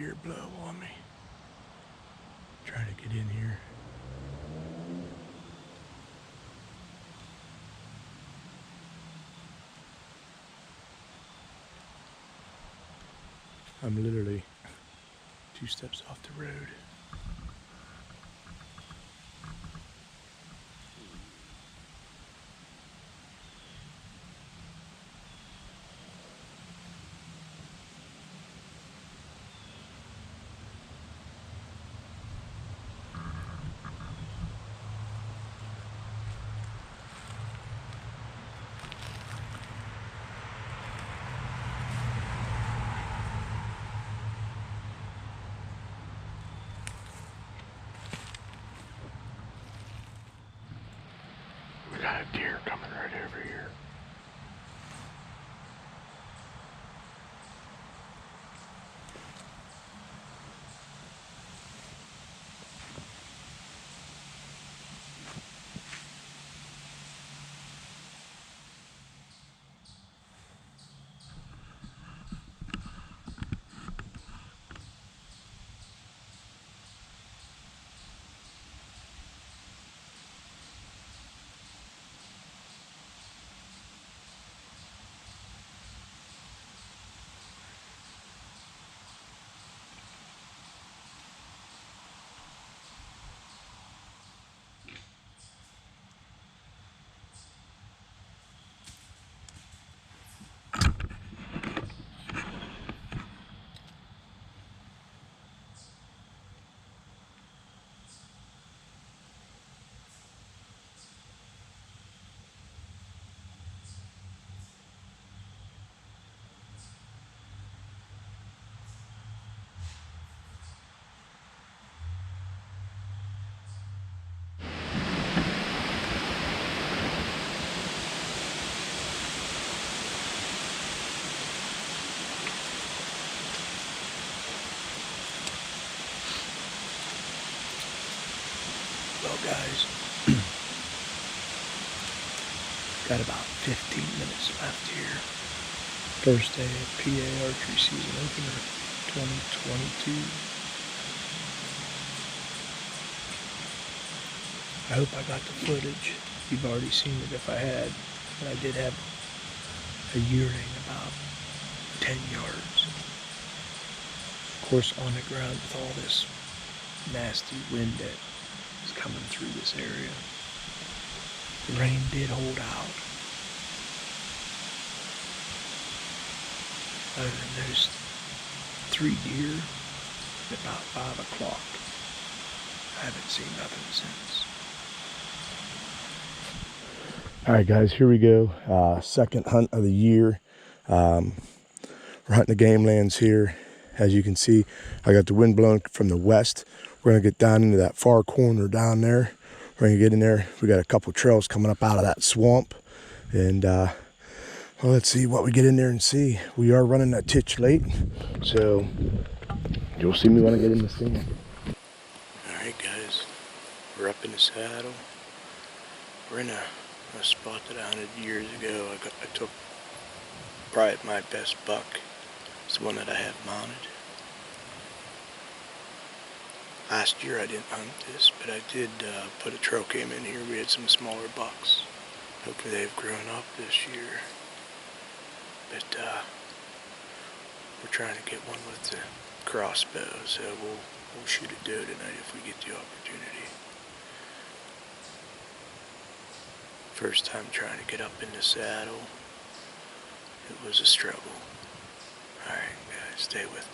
deer blow on me. Trying to get in here. I'm literally 2 steps off the road. We got a deer coming right over here. Well, guys, got about 15 minutes left here. First day of PA archery season opener 2022. I hope I got the footage. You've already seen it if I had. But I did have a yearling about 10 yards. Of course, on the ground with all this nasty wind that is coming through this area. The rain did hold out. Other than those 3 deer at about 5 o'clock, I haven't seen nothing since. All right, guys, here we go. Second hunt of the year. We're hunting the game lands here. As you can see, I got the wind blowing from the west. We're gonna get down into that far corner down there. We're gonna get in there. We got a couple trails coming up out of that swamp. And well, let's see what we get in there and see. We are running a titch late, so you'll see me when I get in the scene. All right, guys, we're up in the saddle. We're in a spot that I hunted years ago. I took probably my best buck. It's the one that I have mounted. Last year I didn't hunt this, but I did put a trail cam in here. We had some smaller bucks. Hopefully they've grown up this year. But we're trying to get one with the crossbow, so we'll shoot a doe tonight if we get the opportunity. First time trying to get up in the saddle. It was a struggle. Alright guys, stay with me.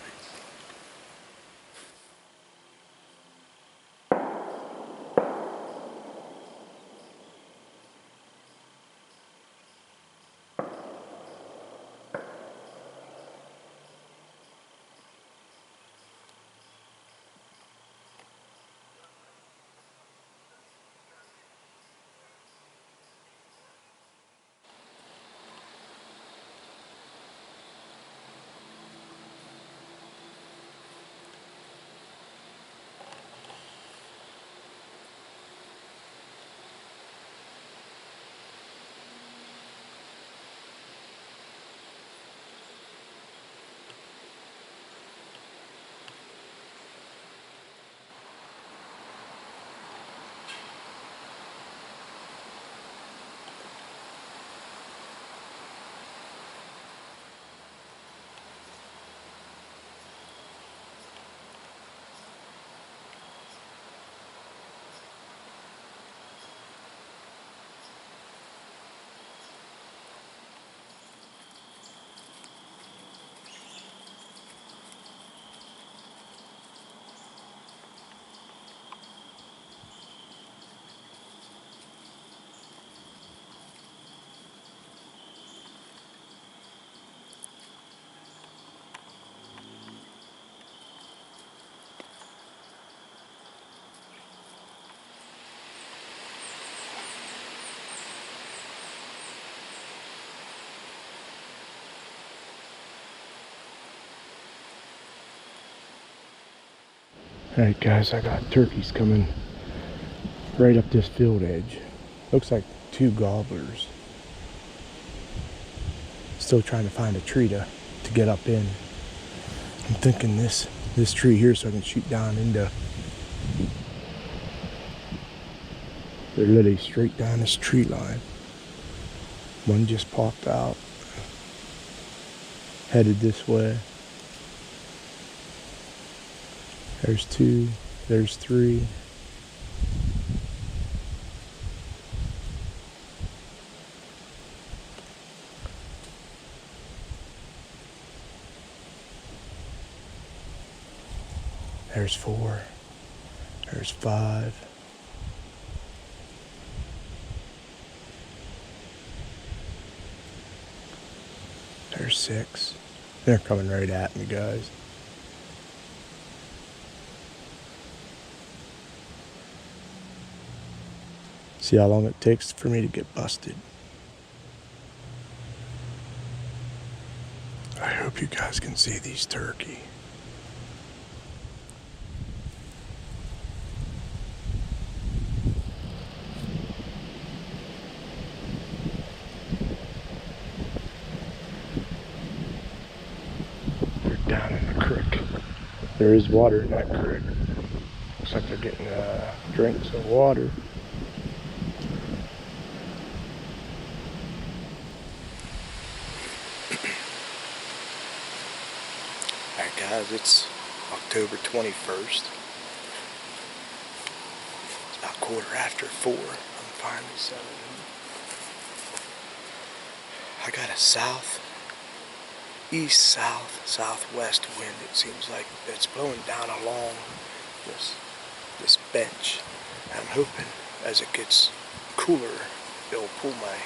Alright guys, I got turkeys coming right up this field edge. Looks like 2 gobblers. Still trying to find a tree to get up in. I'm thinking this tree here so I can shoot down into. They're literally straight down this tree line. One just popped out, headed this way. There's 2, there's 3. There's 4, there's 5. There's 6. They're coming right at me, guys. See how long it takes for me to get busted. I hope you guys can see these turkey. They're down in the creek. There is water in that creek. Looks like they're getting drinks of water. Alright guys, it's October 21st. It's about 4:15. I'm finally settled in. I got a east, south, southwest wind. It seems like it's blowing down along this bench. And I'm hoping as it gets cooler, it'll pull my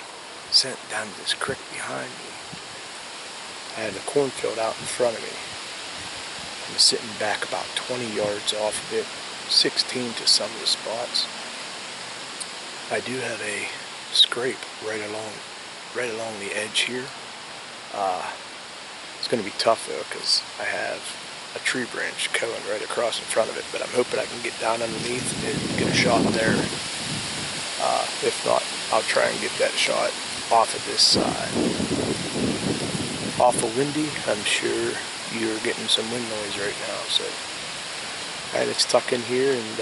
scent down to this creek behind me. I had a cornfield out in front of me. I'm sitting back about 20 yards off of it, 16 to some of the spots. I do have a scrape right along the edge here. It's going to be tough though because I have a tree branch going right across in front of it, but I'm hoping I can get down underneath and get a shot there. If not, I'll try and get that shot off of this side. Awful windy. I'm sure you're getting some wind noise right now. So, alright, let's tuck in here and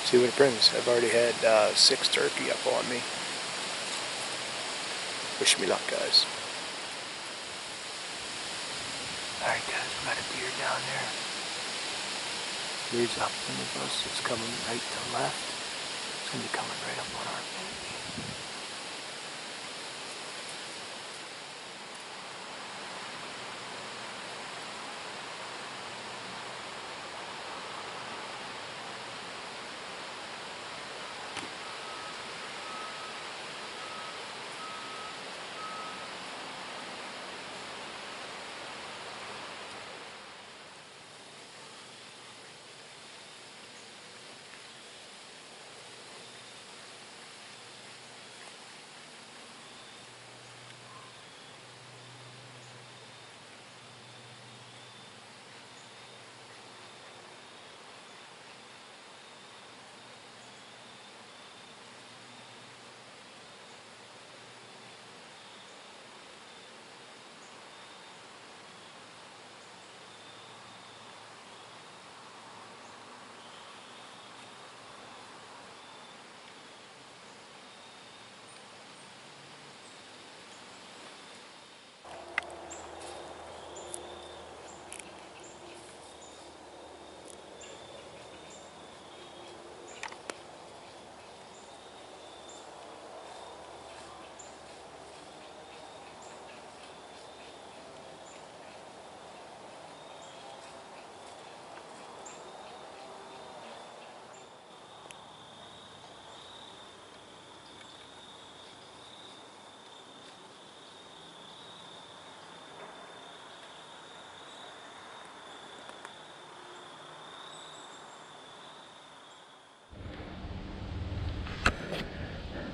see what it brings. I've already had 6 turkey up on me. Wish me luck, guys. Alright guys, we got a deer down there. Deer's up in the bus. It's coming right to left. It's going to be coming right up on our bench.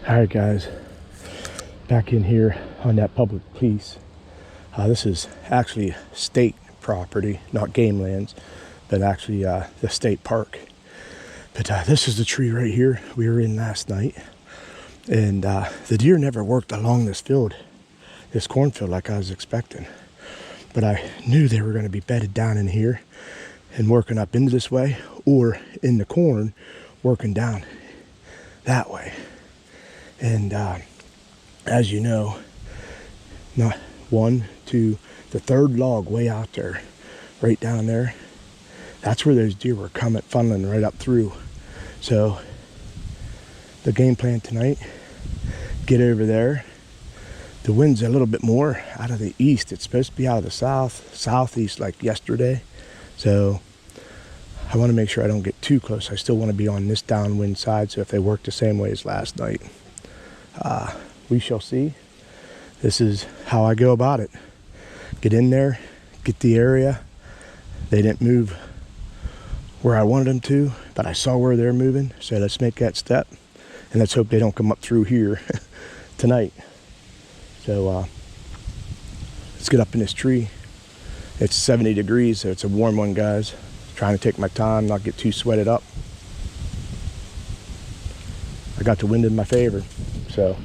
Alright guys, back in here on that public piece. This is actually state property, not game lands. but actually the state park. But this is the tree right here we were in last night. And the deer never worked along this field, this cornfield, like I was expecting. But I knew they were going to be bedded down in here and working up into this way, or in the corn working down that way. And as you know, not one, two, the third log way out there, right down there, that's where those deer were coming, funneling right up through. So the game plan tonight, get over there. The wind's a little bit more out of the east. It's supposed to be out of the southeast like yesterday. So I want to make sure I don't get too close. I still want to be on this downwind side, so if they work the same way as last night, we shall see. This is how I go about it. Get in there, get the area. They didn't move where I wanted them to, but I saw where they're moving, so let's make that step, and let's hope they don't come up through here tonight. So let's get up in this tree. It's 70 degrees, so it's a warm one, guys. Trying to take my time, not get too sweated up. I got the wind in my favor, so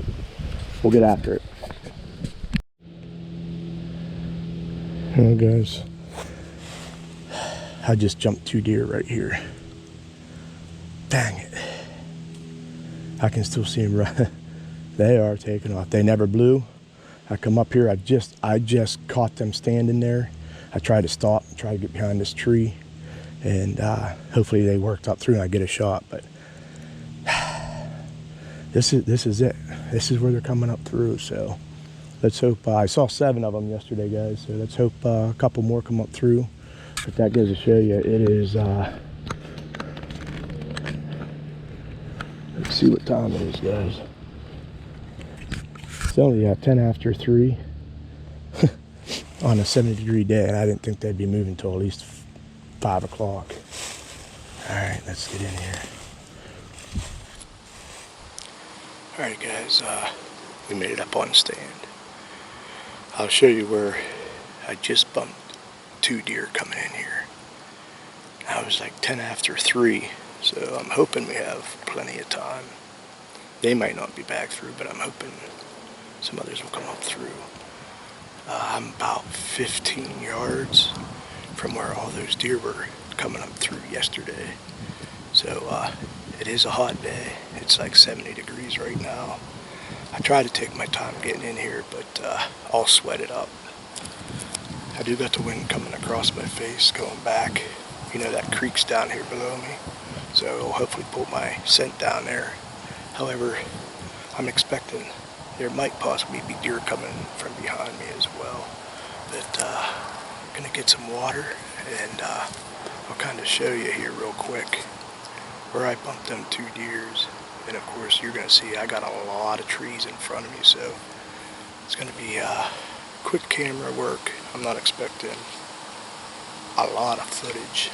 we'll get after it. Oh, guys, I just jumped 2 deer right here. Dang it. I can still see them run. They are taking off. They never blew. I come up here, I just caught them standing there. I tried to stop, try to get behind this tree, and hopefully they worked up through and I get a shot. But this is it. This is where they're coming up through. So let's hope. I saw 7 of them yesterday, guys. So let's hope a couple more come up through. But that goes to show you, it is. Let's see what time it is, guys. It's only 10 after 3 on a 70-degree day, and I didn't think they'd be moving until at least 5 o'clock. All right, let's get in here. All right, guys, we made it up on the stand. I'll show you where I just bumped 2 deer coming in here. I was like 10 after 3, so I'm hoping we have plenty of time. They might not be back through, but I'm hoping some others will come up through. I'm about 15 yards from where all those deer were coming up through yesterday. So it is a hot day. It's like 70 degrees right now. I try to take my time getting in here, but I'll sweat it up. I do got the wind coming across my face going back. You know, that creek's down here below me, so it'll hopefully pull my scent down there. However, I'm expecting there might possibly be deer coming from behind me as well. But I'm gonna get some water, and I'll kind of show you here real quick where I bumped them 2 deers. And of course, you're gonna see I got a lot of trees in front of me, so it's gonna be quick camera work. I'm not expecting a lot of footage.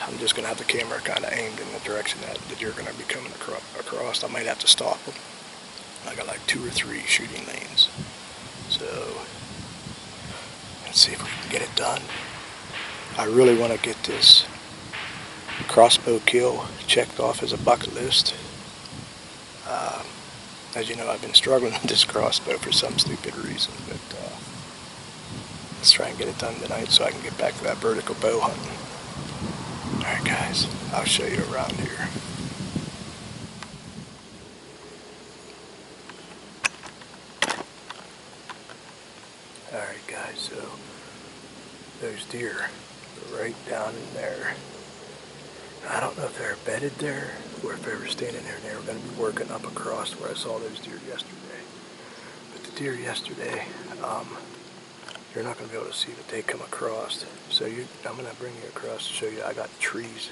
I'm just gonna have the camera kind of aimed in the direction that the deer are gonna be coming across. I might have to stop them. I got like 2 or 3 shooting lanes. So let's see if we can get it done. I really want to get this crossbow kill checked off as a bucket list. As you know, I've been struggling with this crossbow for some stupid reason, but let's try and get it done tonight so I can get back to that vertical bow hunting. Alright guys, I'll show you around here. Alright guys, so those deer are right down in there. I don't know if they're bedded there or if they were standing there and they were going to be working up across where I saw those deer yesterday. But the deer yesterday, you're not going to be able to see that they come across. So I'm going to bring you across to show you I got the trees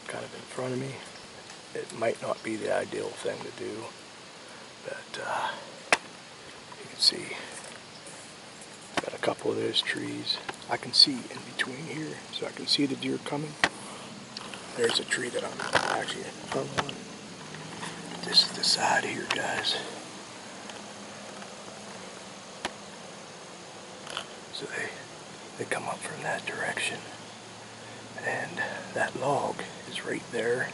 kind of in front of me. It might not be the ideal thing to do, but you can see got a couple of those trees. I can see in between here, so I can see the deer coming. There's a tree that I'm actually hung on. This is the side here, guys. So they come up from that direction. and that log is right there,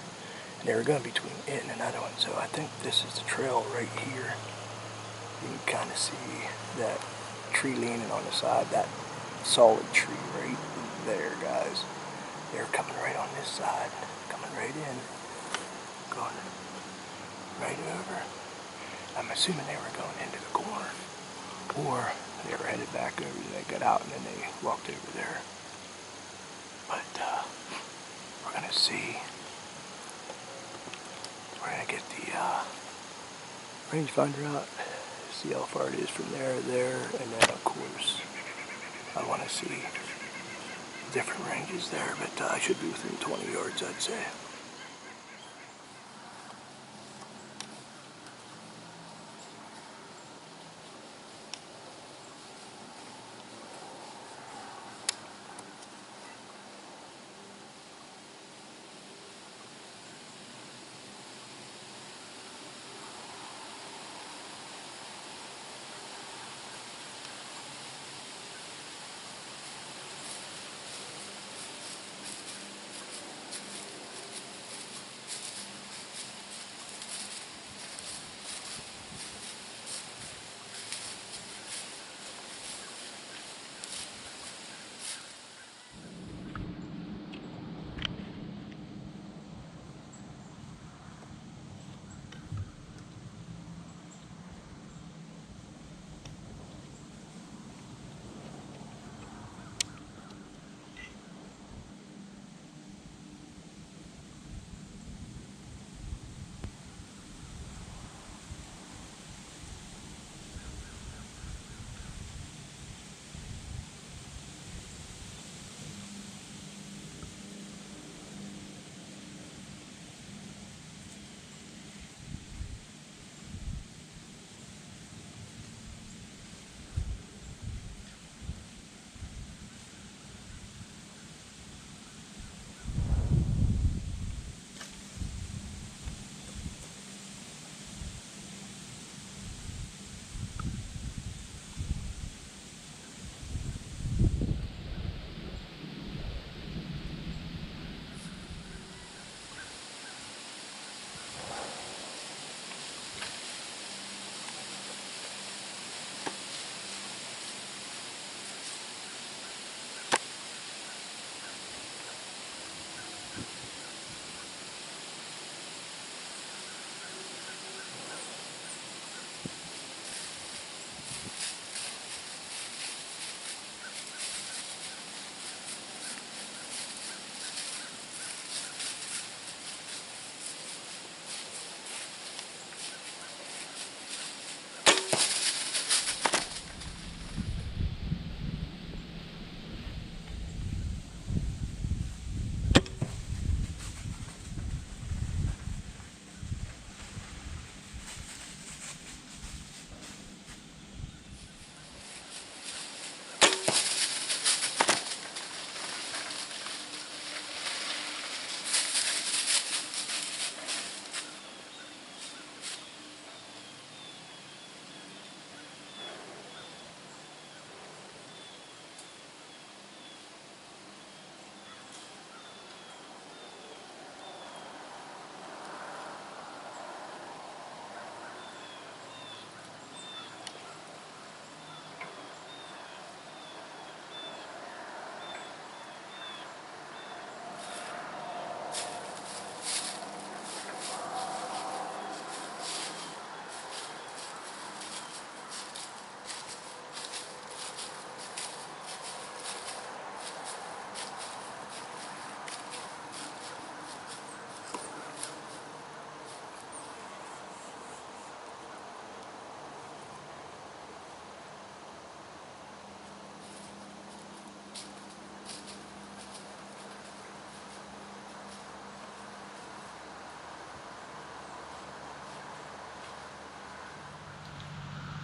and they were going between it and another one. So I think this is the trail right here. You can kind of see that tree leaning on the side, that solid tree right there, guys. They're coming right on this side, coming right in, going right over. I'm assuming they were going into the corn, or they were headed back over. They got out and then they walked over there. But we're gonna see. We're gonna get the rangefinder out, see how far it is from there, and then of course I want to see different ranges there, but I should be within 20 yards, I'd say.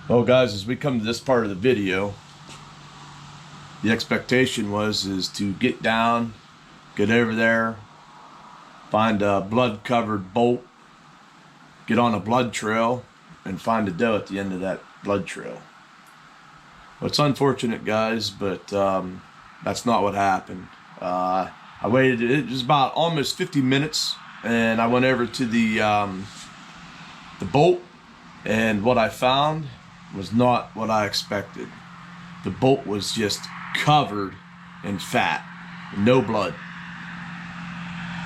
Well, guys, as we come to this part of the video, the expectation is to get down, get over there, find a blood-covered bolt, get on a blood trail, and find a doe at the end of that blood trail. Well, it's unfortunate, guys, but that's not what happened. I waited, it was about almost 50 minutes, and I went over to the bolt, and what I found was not what I expected. The bolt was just covered in fat, no blood.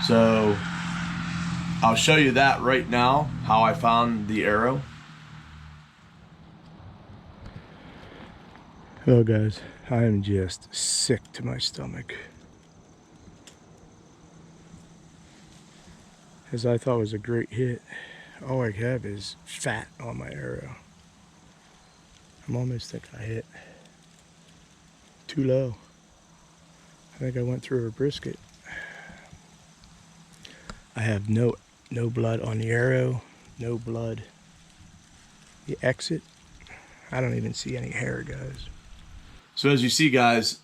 So I'll show you that right now, how I found the arrow. Oh guys, I am just sick to my stomach. As I thought was a great hit, all I have is fat on my arrow. I'm almost think I hit too low. I think I went through a brisket. I have no blood on the arrow, no blood. The exit, I don't even see any hair, guys. So as you see, guys,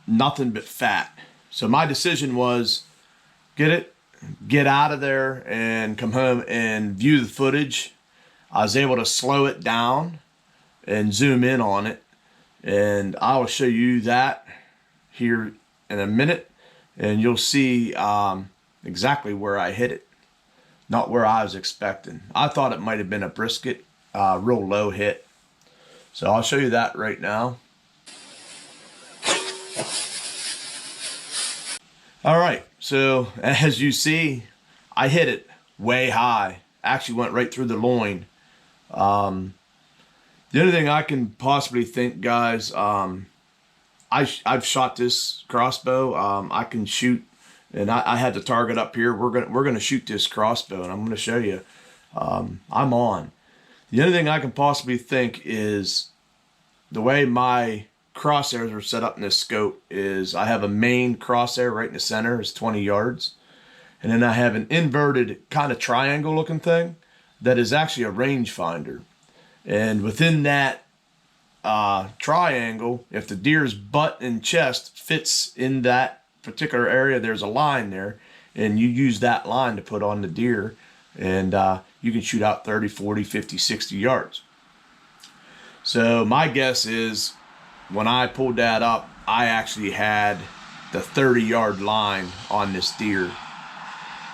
nothing but fat. So my decision was get out of there and come home and view the footage. I was able to slow it down and zoom in on it, and I will show you that here in a minute, and you'll see exactly where I hit it, not where I was expecting. I thought it might have been a brisket, real low hit. So I'll show you that right now. All right, so as you see, I hit it way high. Actually went right through the loin. The other thing I can possibly think, guys, I've shot this crossbow. I can shoot, and I had the target up here. We're gonna shoot this crossbow, and I'm gonna show you. I'm on. The other thing I can possibly think is the way my crosshairs are set up in this scope is I have a main crosshair right in the center, it's 20 yards. And then I have an inverted kind of triangle looking thing that is actually a rangefinder. And within that triangle, if the deer's butt and chest fits in that particular area, there's a line there, and you use that line to put on the deer, and you can shoot out 30, 40, 50, 60 yards. So my guess is when I pulled that up, I actually had the 30-yard line on this deer.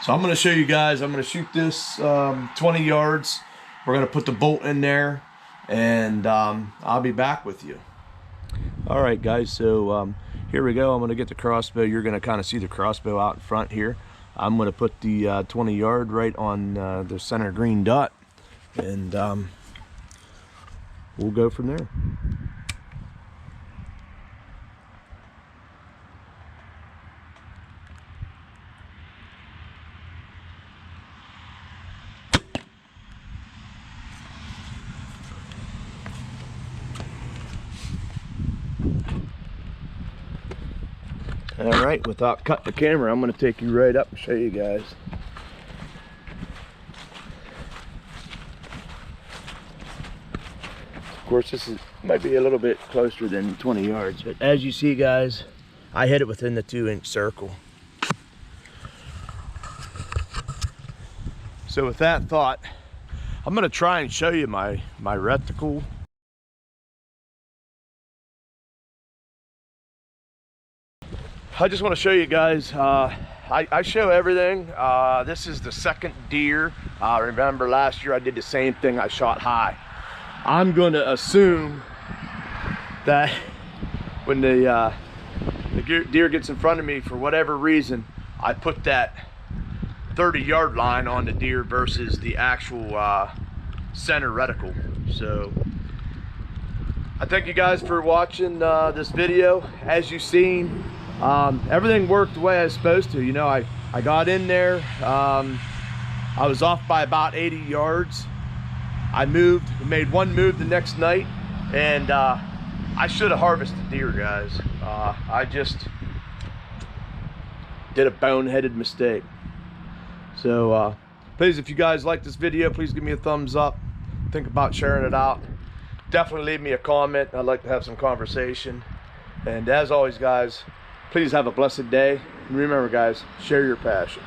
So I'm going to show you guys, I'm going to shoot this 20 yards. We're going to put the bolt in there, and I'll be back with you. All right, guys, so here we go. I'm going to get the crossbow. You're going to kind of see the crossbow out in front here. I'm going to put the 20-yard right on the center green dot, and we'll go from there. All right, without cutting the camera, I'm going to take you right up and show you guys. Of course, this might be a little bit closer than 20 yards, but as you see, guys, I hit it within the 2-inch circle. So with that thought, I'm going to try and show you my reticle. I just want to show you guys, I show everything. This is the second deer. Remember last year I did the same thing, I shot high. I'm going to assume that when the deer gets in front of me, for whatever reason, I put that 30-yard line on the deer versus the actual center reticle. So I thank you guys for watching this video. As you've seen, everything worked the way I was supposed to. You know, I got in there, I was off by about 80 yards. I made one move the next night, and I should have harvested deer, guys. I just did a boneheaded mistake. So please, if you guys like this video, please give me a thumbs up. Think about sharing it out. Definitely leave me a comment. I'd like to have some conversation. And as always, guys, please have a blessed day. And remember, guys, share your passion.